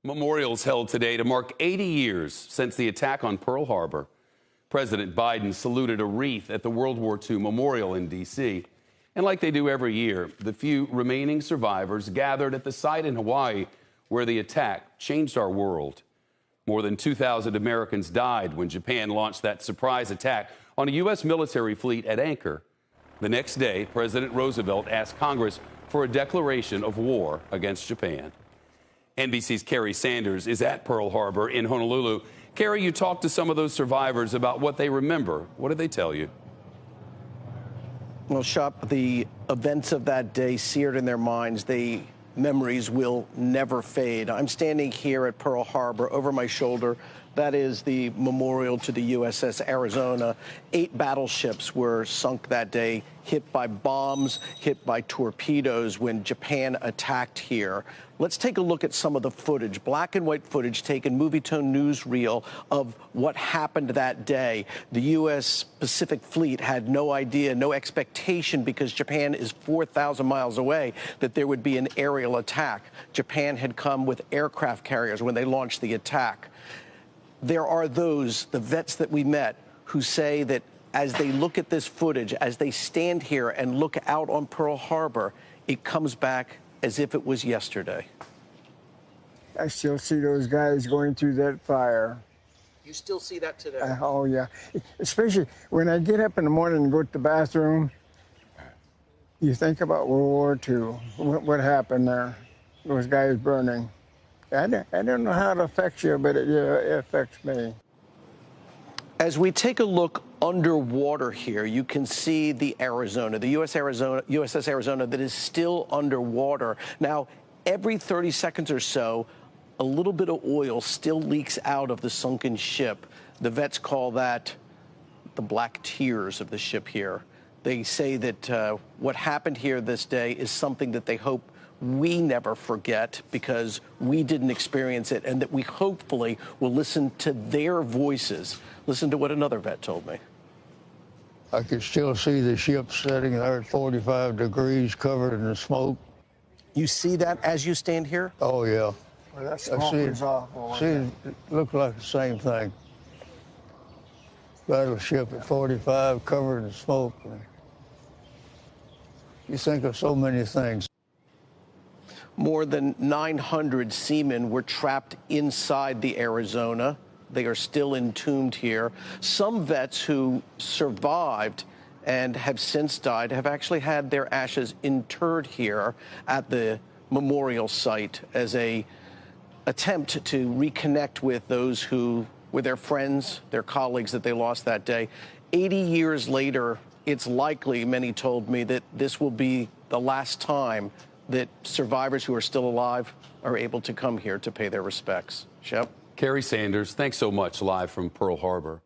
Memorials held today to mark 80 years since the attack on Pearl Harbor. President Biden saluted a wreath at the World War II Memorial in D.C. And like they do every year, the few remaining survivors gathered at the site in Hawaii where the attack changed our world. More than 2,000 Americans died when Japan launched that surprise attack on a U.S. military fleet at anchor. The next day, President Roosevelt asked Congress for a declaration of war against Japan. NBC's Kerry Sanders is at Pearl Harbor in Honolulu. Kerry, you talked to some of those survivors about what they remember. What did they tell you? Well, Shop, the events of that day seared in their minds. The memories will never fade. I'm standing here at Pearl Harbor. Over my shoulder, that is the memorial to the USS Arizona. 8 battleships were sunk that day, hit by bombs, hit by torpedoes when Japan attacked here. Let's take a look at some of the footage, black and white footage taken, Movietone newsreel of what happened that day. The U.S. Pacific Fleet had no idea, no expectation, because Japan is 4,000 miles away, that there would be an aerial attack. Japan had come with aircraft carriers when they launched the attack. There are those, the vets that we met, who say that as they look at this footage, as they stand here and look out on Pearl Harbor, it comes back as if it was yesterday. I still see those guys going through that fire. You still see that today? Oh, yeah. Especially when I get up in the morning and go to the bathroom, you think about World War II, what happened there, those guys burning. I don't know how it affects you, but it affects me. As we take a look underwater here, you can see the Arizona, the USS Arizona that is still underwater. Now, every 30 seconds or so, a little bit of oil still leaks out of the sunken ship. The vets call that the black tears of the ship here. They say that what happened here this day is something that they hope we never forget because we didn't experience it, and that we hopefully will listen to their voices. Listen to what another vet told me. I could still see the ship sitting there at 45 degrees covered in the smoke. You see that as you stand here? Oh, yeah. Well, that smoke was awful. It looked like the same thing. Battleship at 45 covered in smoke. You think of so many things. More than 900 seamen were trapped inside the Arizona. They are still entombed here. Some vets who survived and have since died have actually had their ashes interred here at the memorial site as an attempt to reconnect with those who were their friends, their colleagues that they lost that day. 80 years later, it's likely, many told me, that this will be the last time that survivors who are still alive are able to come here to pay their respects. Shep? Kerry Sanders, thanks so much, live from Pearl Harbor.